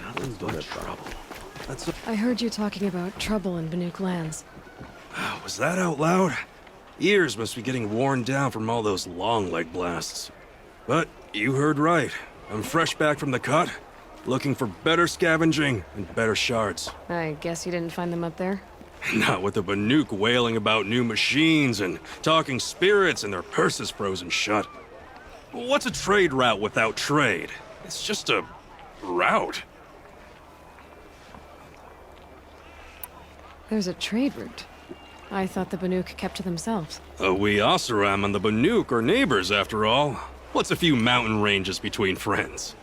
Nothing but trouble. I heard you talking about trouble in Banuk lands. Was that out loud? Ears must be getting worn down from all those long leg blasts. But you heard right. I'm fresh back from the cut, looking for better scavenging and better shards. I guess you didn't find them up there? Not with the Banuk wailing about new machines and talking spirits and their purses frozen shut. What's a trade route without trade? It's just a route. There's a trade route. I thought the Banuk kept to themselves. We Oseram and the Banuk are neighbors, after all. What's a few mountain ranges between friends?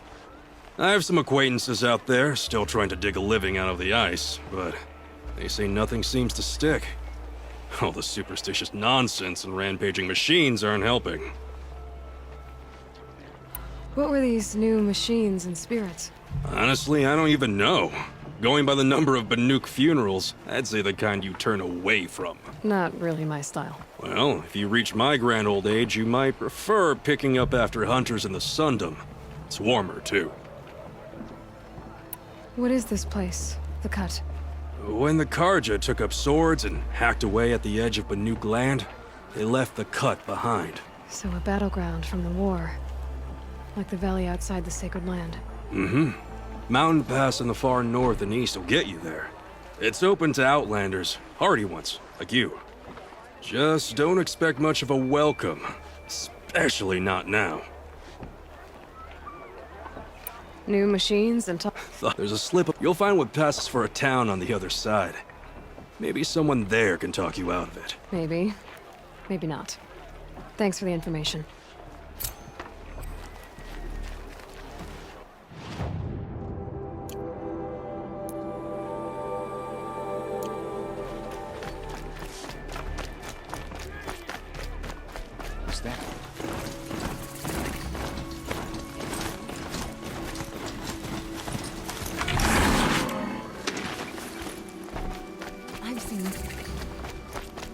I have some acquaintances out there, still trying to dig a living out of the ice, but they say nothing seems to stick. All the superstitious nonsense and rampaging machines aren't helping. What were these new machines and spirits? Honestly, I don't even know. Going by the number of Banuk funerals, I'd say the kind you turn away from. Not really my style. Well, if you reach my grand old age, you might prefer picking up after hunters in the Sundom. It's warmer, too. What is this place? The Cut? When the Karja took up swords and hacked away at the edge of Banuk land, they left the Cut behind. So a battleground from the war. Like the valley outside the Sacred Land. Mm-hmm. Mountain Pass in the far north and east will get you there. It's open to outlanders, hardy ones, like you. Just don't expect much of a welcome, especially not now. New machines and There's a slip. You'll find what passes for a town on the other side. Maybe someone there can talk you out of it. Maybe. Maybe not. Thanks for the information. What's that? I've seen this.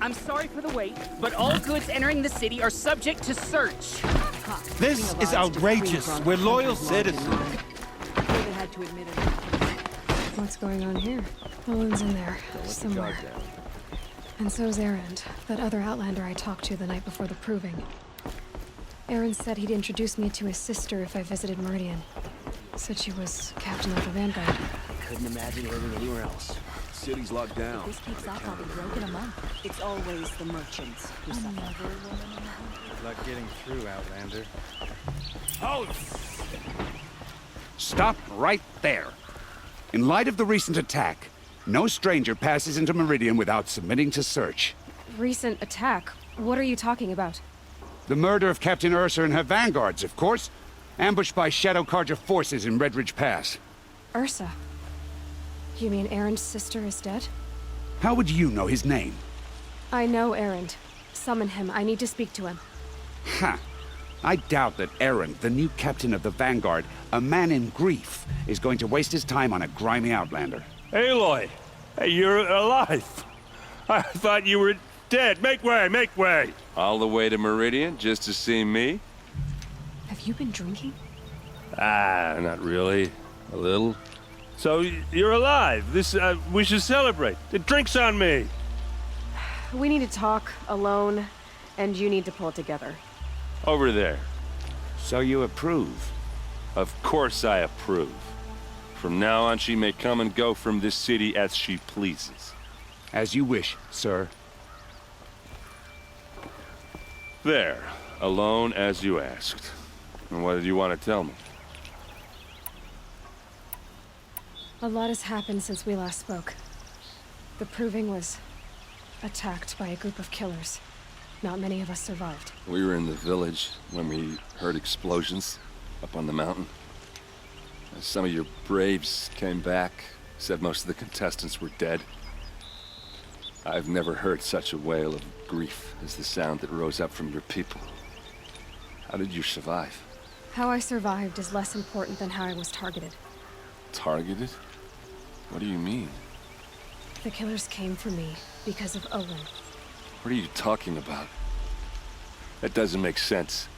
I'm sorry for the wait, but all goods entering the city are subject to search. This is outrageous. We're loyal citizens. What's going on here? Olin's in there, somewhere. And so's Erend, that other outlander I talked to the night before the proving. Erend said he'd introduce me to his sister if I visited Meridian. Said she was captain of the Vanguard. Couldn't imagine living anywhere else. City's locked down. If this keeps up, I'll be broke in a month. It's always the merchants who suffer. Good luck getting through, Outlander. Oh! Stop right there. In light of the recent attack, no stranger passes into Meridian without submitting to search. Recent attack? What are you talking about? The murder of Captain Ursa and her vanguards, of course. Ambushed by Shadow Karja forces in Redridge Pass. Ursa? You mean Erend's sister is dead? How would you know his name? I know Erend. Summon him. I need to speak to him. Ha! I doubt that Erend, the new captain of the Vanguard, a man in grief, is going to waste his time on a grimy outlander. Aloy! Hey, you're alive! I thought you were dead. Make way, make way! All the way to Meridian just to see me? Have you been drinking? Ah, not really. A little. So, you're alive. We should celebrate. The drink's on me. We need to talk, alone, and you need to pull it together. Over there. So you approve? Of course I approve. From now on, she may come and go from this city as she pleases. As you wish, sir. There. Alone as you asked. And what did you want to tell me? A lot has happened since we last spoke. The Proving was attacked by a group of killers. Not many of us survived. We were in the village when we heard explosions up on the mountain. And some of your braves came back, said most of the contestants were dead. I've never heard such a wail of grief as the sound that rose up from your people. How did you survive? How I survived is less important than how I was targeted. Targeted? What do you mean? The killers came for me because of Olin. What are you talking about? That doesn't make sense.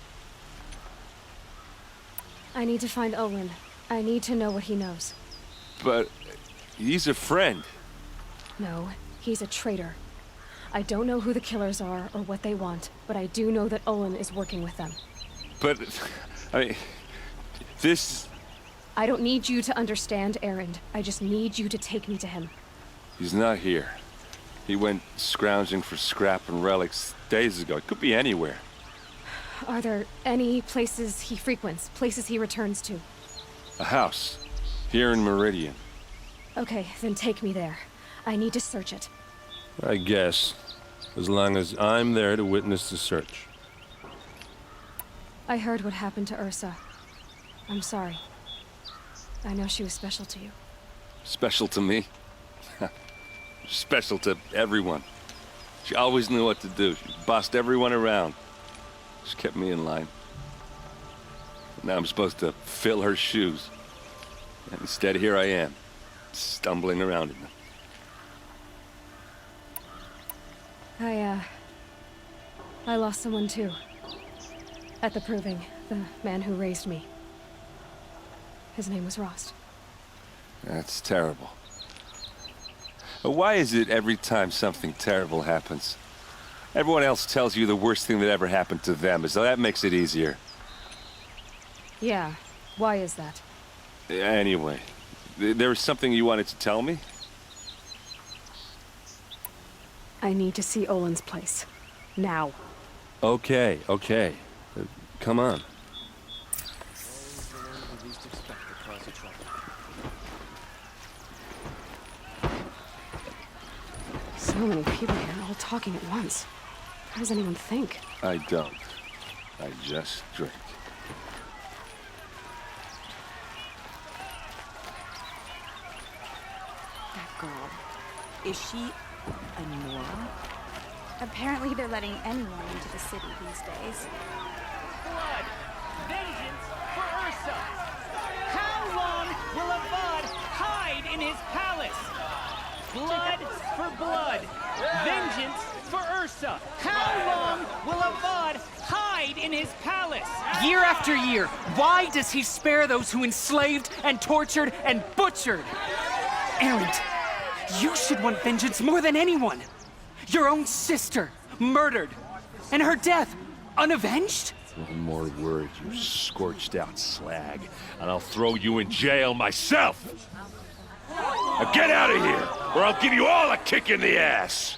I need to find Olin I need to know what he knows. But he's a friend. No, he's a traitor. I don't know who the killers are or what they want, but I do know that Olin is working with them. But, I mean, this... I don't need you to understand, Erend. I just need you to take me to him. He's not here. He went scrounging for scrap and relics days ago. It could be anywhere. Are there any places he frequents, places he returns to? A house. Here in Meridian. Okay, then take me there. I need to search it. I guess. As long as I'm there to witness the search. I heard what happened to Ursa. I'm sorry. I know she was special to you. Special to me? Special to everyone. She always knew what to do. She bossed everyone around. She kept me in line. Now I'm supposed to fill her shoes. And instead, here I am, stumbling around in them. I lost someone too. At the proving, the man who raised me. His name was Rost. That's terrible. Why is it every time something terrible happens, everyone else tells you the worst thing that ever happened to them, as though that makes it easier? Yeah, why is that? Anyway, there was something you wanted to tell me? I need to see Olin's place. Now. Okay, okay. Come on. So many people here, all talking at once. How does anyone think? I don't. I just drink. That girl. Is she a Nora? Apparently they're letting anyone into the city these days. Blood! Vengeance for Ursa! How long will Avad hide in his palace? Blood for blood! Vengeance for Ursa! How long will Avad hide in his palace? Year after year, why does he spare those who enslaved and tortured and butchered? Erend, you should want vengeance more than anyone. Your own sister, murdered, and her death, unavenged? One more word, you scorched out slag, and I'll throw you in jail myself! Now get out of here, or I'll give you all a kick in the ass!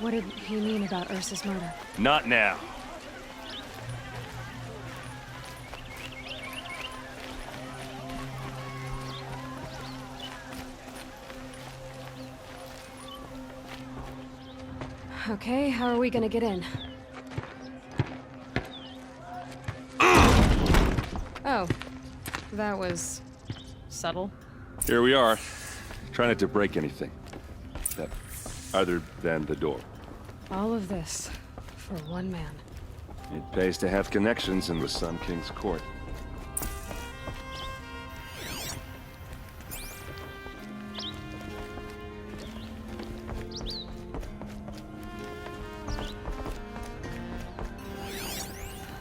What did he mean about Ursa's murder? Not now. Okay, how are we gonna get in? Oh, that was subtle. Here we are. Try not to break anything. Other than the door. All of this for one man. It pays to have connections in the Sun King's court.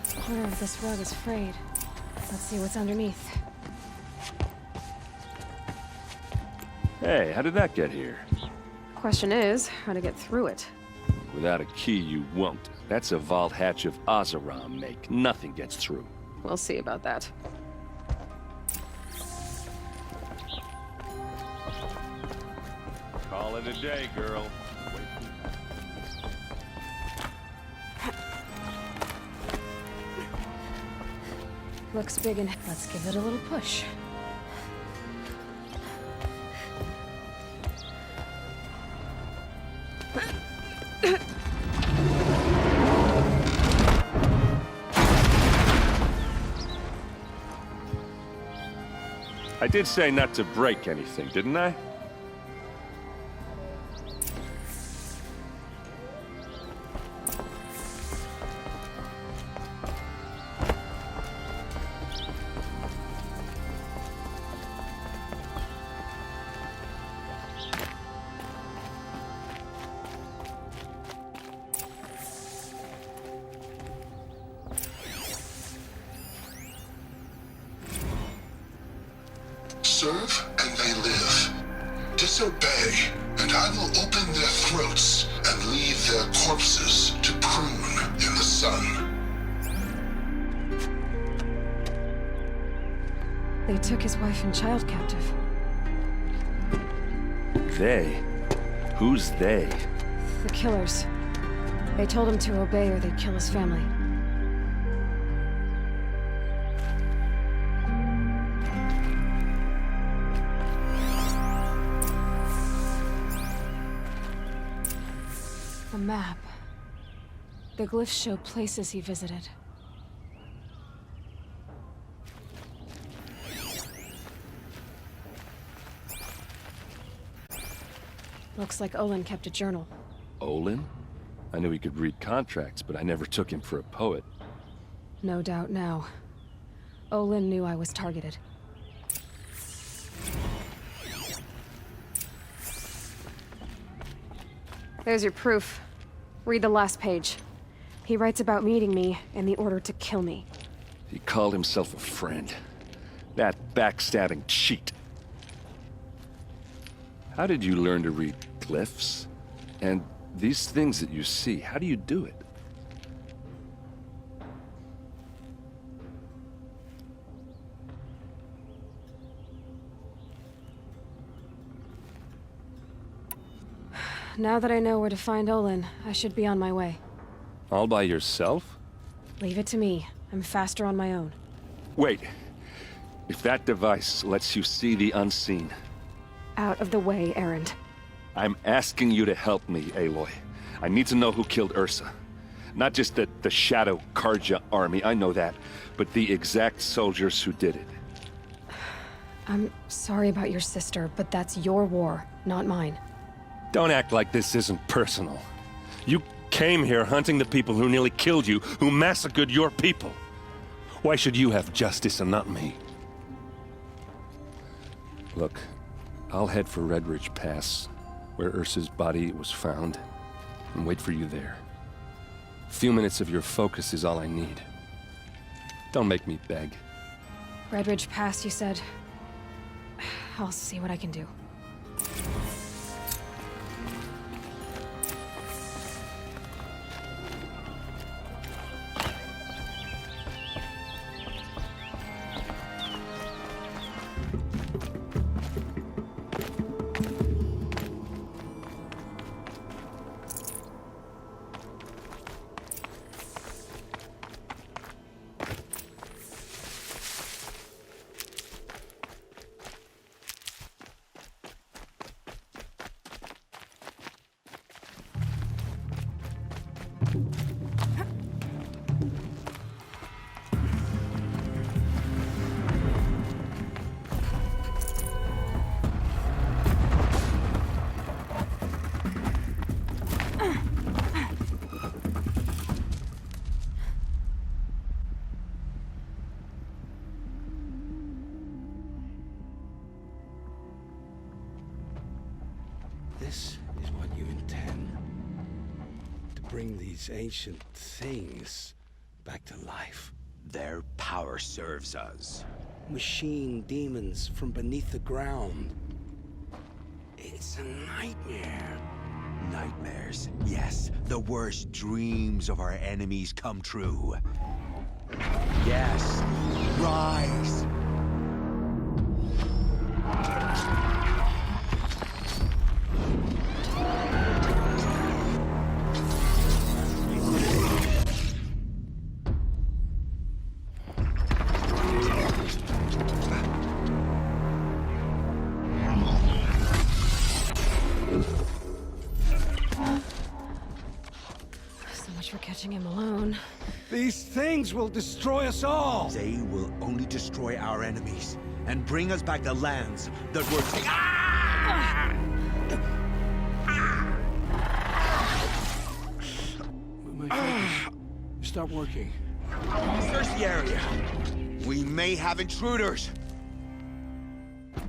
The corner of this rug is frayed. Let's see what's underneath. Hey, how did that get here? Question is, how to get through it. Without a key, you won't. That's a vault hatch of Oseram make. Nothing gets through. We'll see about that. Call it a day, girl. Looks big and let's give it a little push. I did say not to break anything, didn't I? serve and they live. Disobey, and I will open their throats and leave their corpses to prune in the sun. They took his wife and child captive. They? Who's they? The killers. They told him to obey or they'd kill his family. A map. The glyphs show places he visited. Looks like Olin kept a journal. Olin? I knew he could read contracts, but I never took him for a poet. No doubt now. Olin knew I was targeted. There's your proof. Read the last page. He writes about meeting me and the order to kill me. He called himself a friend. That backstabbing cheat. How did you learn to read glyphs? And these things that you see, how do you do it? Now that I know where to find Olin, I should be on my way. All by yourself? Leave it to me. I'm faster on my own. Wait. If that device lets you see the unseen... Out of the way, Erend. I'm asking you to help me, Aloy. I need to know who killed Ursa. Not just the Shadow Karja army, I know that, but the exact soldiers who did it. I'm sorry about your sister, but that's your war, not mine. Don't act like this isn't personal. You came here hunting the people who nearly killed you, who massacred your people. Why should you have justice and not me? Look, I'll head for Red Ridge Pass, where Ursa's body was found, and wait for you there. A few minutes of your focus is all I need. Don't make me beg. Red Ridge Pass, you said? I'll see what I can do. This is what you intend. To bring these ancient things back to life. Their power serves us. Machine demons from beneath the ground. It's a nightmare. Nightmares, yes. The worst dreams of our enemies come true. Yes, rise! For catching him alone. These things will destroy us all! They will only destroy our enemies and bring us back the lands that were taken. My focus. Stop working. Search the area. We may have intruders.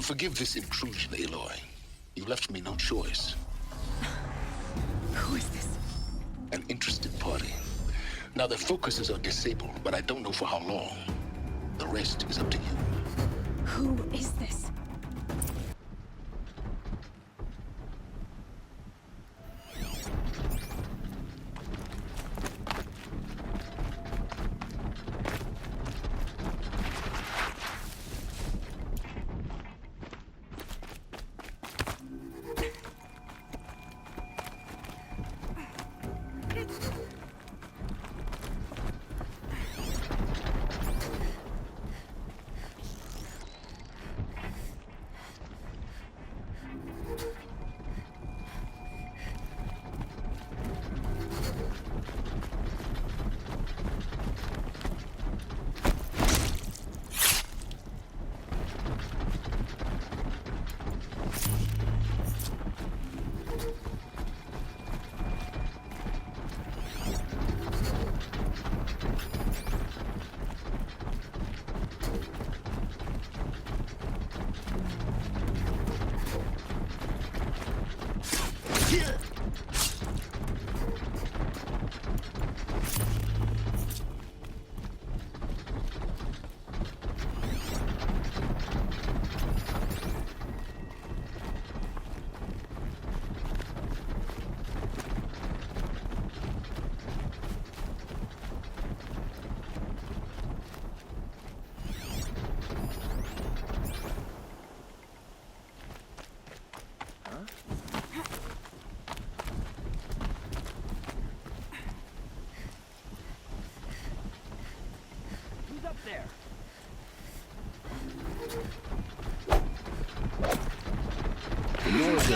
Forgive this intrusion, Aloy. You left me no choice. Who is this? An interested party. Now their focuses are disabled, but I don't know for how long. The rest is up to you. Who is this?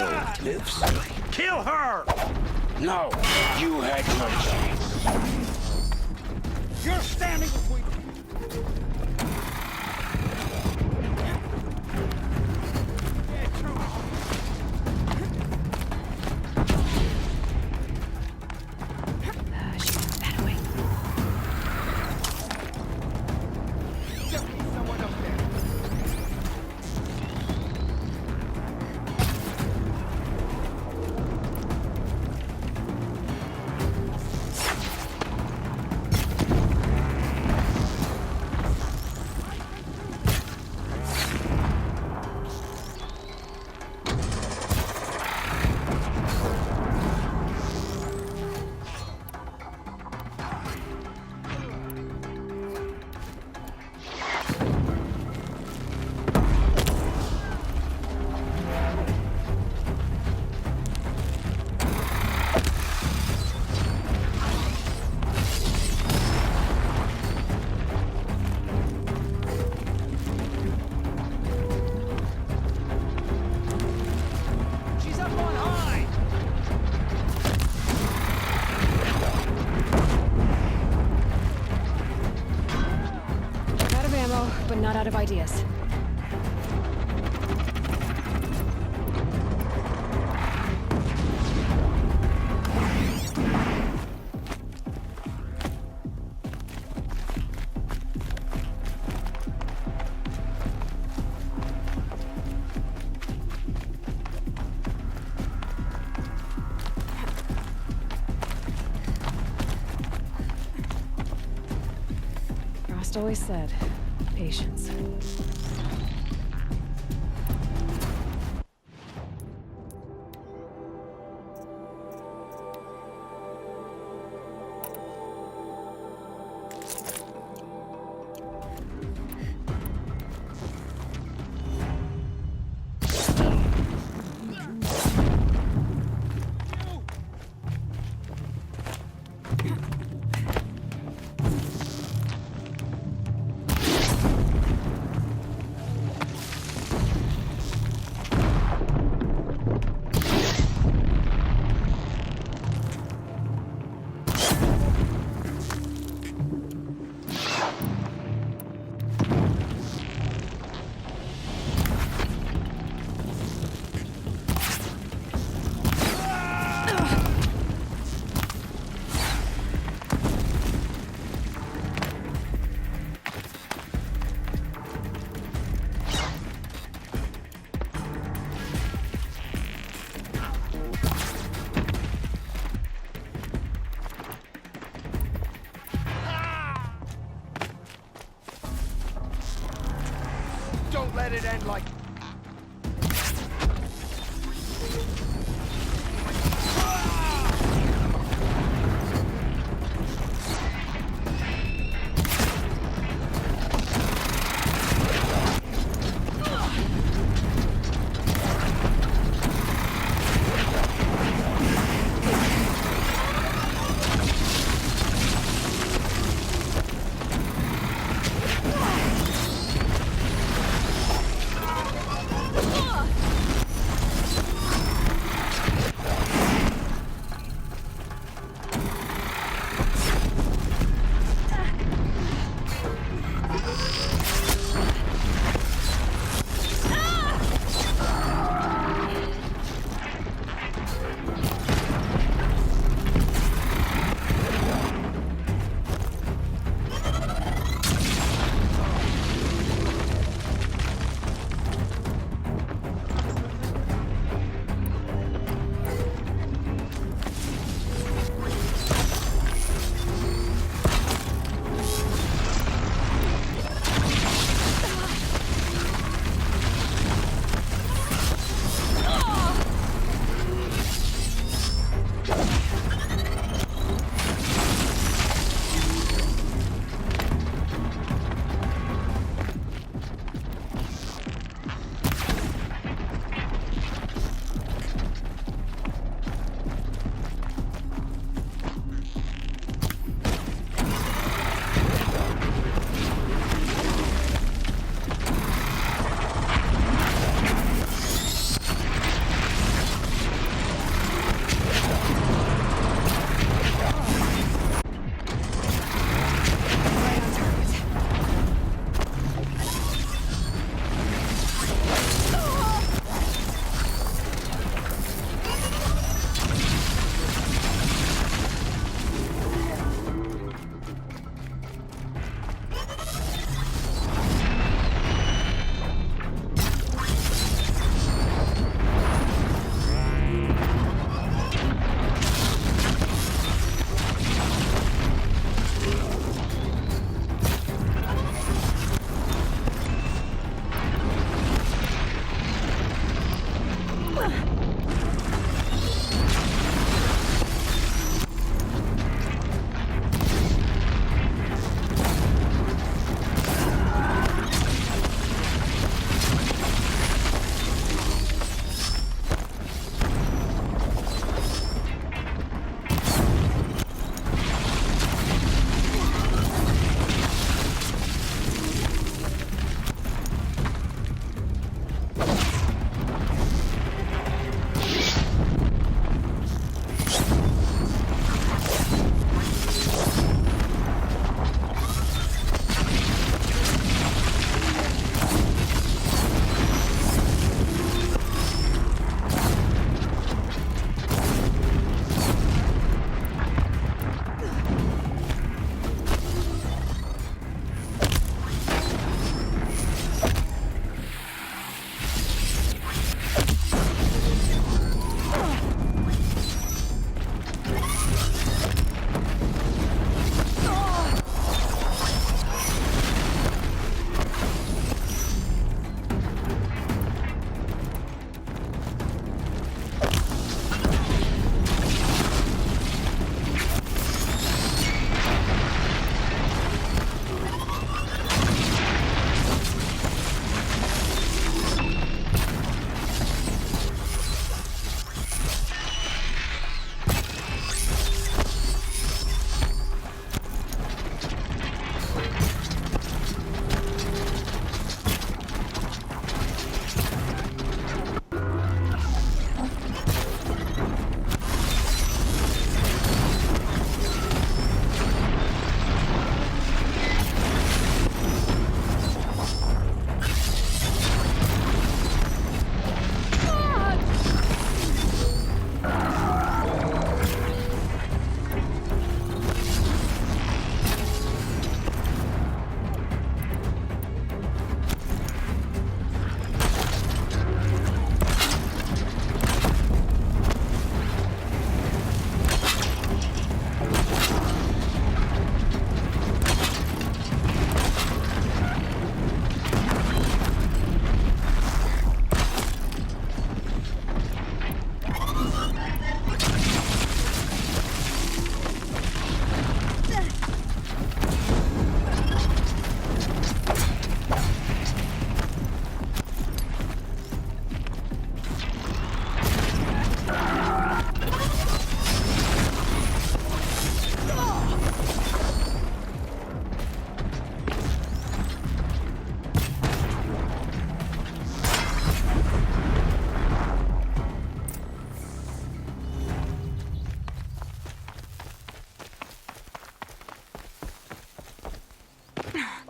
relatives. Kill her! No, you had your chance. You're standing between... But not out of ideas. Frost always said, patience. Don't let it end like...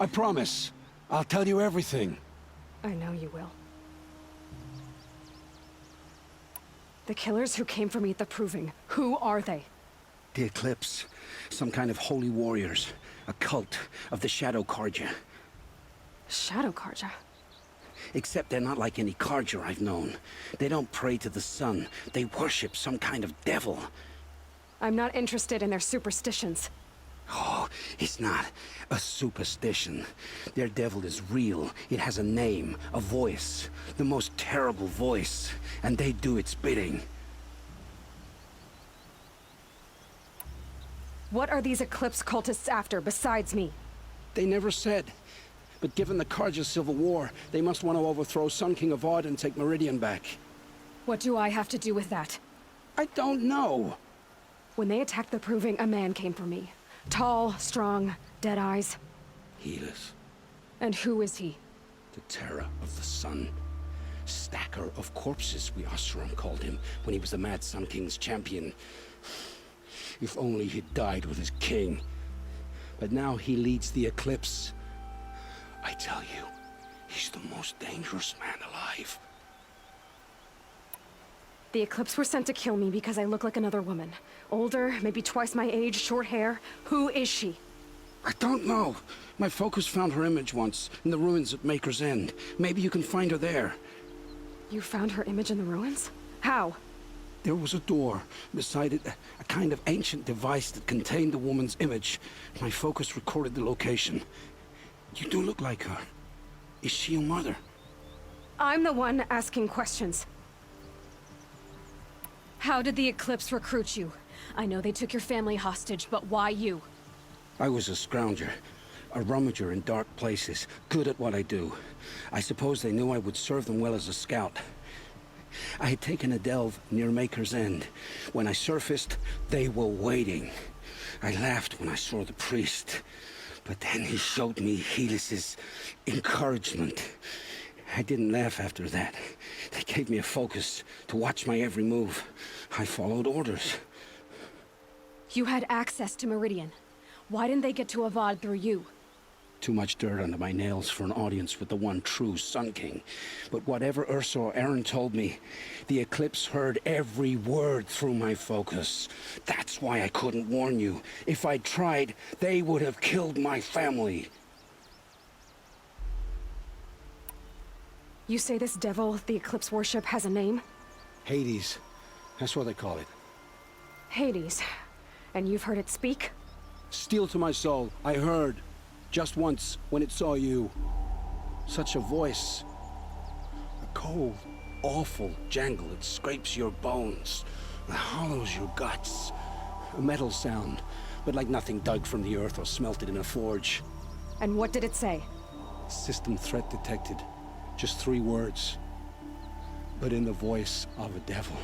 I promise. I'll tell you everything. I know you will. The killers who came for me at the Proving, who are they? The Eclipse. Some kind of holy warriors. A cult of the Shadow Carja. Shadow Carja? Except they're not like any Carja I've known. They don't pray to the sun. They worship some kind of devil. I'm not interested in their superstitions. Oh, it's not a superstition. Their devil is real. It has a name, a voice. The most terrible voice. And they do its bidding. What are these Eclipse cultists after, besides me? They never said. But given the Carja civil war, they must want to overthrow Sun King Avad and take Meridian back. What do I have to do with that? I don't know. When they attacked the Proving, a man came for me. Tall, strong, dead eyes. Helis. And who is he? The terror of the sun. Stacker of corpses, we Oseram called him, when he was the Mad Sun King's champion. If only he'd died with his king. But now he leads the Eclipse. I tell you, he's the most dangerous man alive. The Eclipse were sent to kill me because I look like another woman. Older, maybe twice my age, short hair. Who is she? I don't know. My focus found her image once, in the ruins at Maker's End. Maybe you can find her there. You found her image in the ruins? How? There was a door. Beside it, a kind of ancient device that contained the woman's image. My focus recorded the location. You do look like her. Is she your mother? I'm the one asking questions. How did the Eclipse recruit you? I know they took your family hostage, but why you? I was a scrounger. A rummager in dark places. Good at what I do. I suppose they knew I would serve them well as a scout. I had taken a delve near Maker's End. When I surfaced, they were waiting. I laughed when I saw the priest. But then he showed me Helis's encouragement. I didn't laugh after that. They gave me a focus to watch my every move. I followed orders. You had access to Meridian. Why didn't they get to Avad through you? Too much dirt under my nails for an audience with the one true Sun King. But whatever Ursa or Aaron told me, the Eclipse heard every word through my focus. That's why I couldn't warn you. If I'd tried, they would have killed my family. You say this devil the Eclipse worship has a name? Hades. That's what they call it. Hades. And you've heard it speak? Steel to my soul. I heard. Just once, when it saw you. Such a voice. A cold, awful jangle. It scrapes your bones. It hollows your guts. A metal sound, but like nothing dug from the earth or smelted in a forge. And what did it say? System threat detected. Just 3 words. But in the voice of a devil.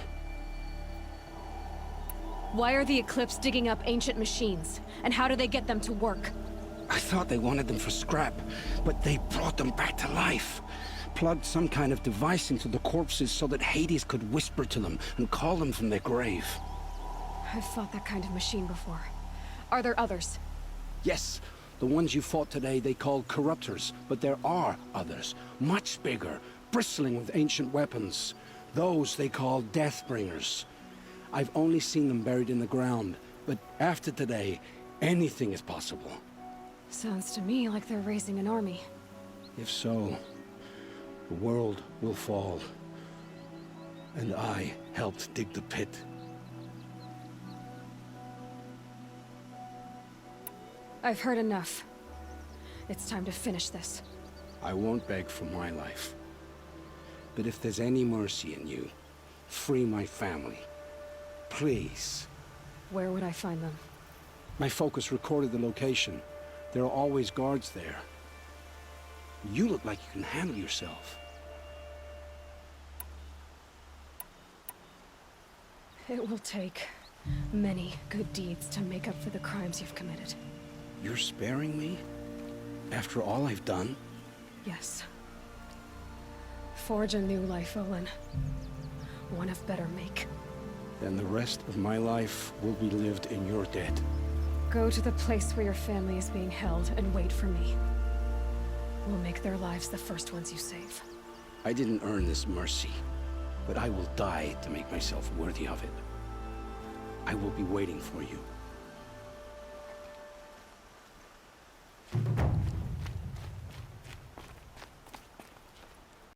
Why are the Eclipse digging up ancient machines? And how do they get them to work? I thought they wanted them for scrap, but they brought them back to life. Plugged some kind of device into the corpses so that Hades could whisper to them and call them from their grave. I've fought that kind of machine before. Are there others? Yes, the ones you fought today they called corruptors, but there are others, much bigger, bristling with ancient weapons. Those they call Deathbringers. I've only seen them buried in the ground, but after today, anything is possible. Sounds to me like they're raising an army. If so, the world will fall. And I helped dig the pit. I've heard enough. It's time to finish this. I won't beg for my life. But if there's any mercy in you, free my family. Please. Where would I find them? My focus recorded the location. There are always guards there. You look like you can handle yourself. It will take many good deeds to make up for the crimes you've committed. You're sparing me? After all I've done? Yes. Forge a new life, Olin. One of better make. Then the rest of my life will be lived in your debt. Go to the place where your family is being held and wait for me. will make their lives the first ones you save. I didn't earn this mercy, but I will die to make myself worthy of it. I will be waiting for you.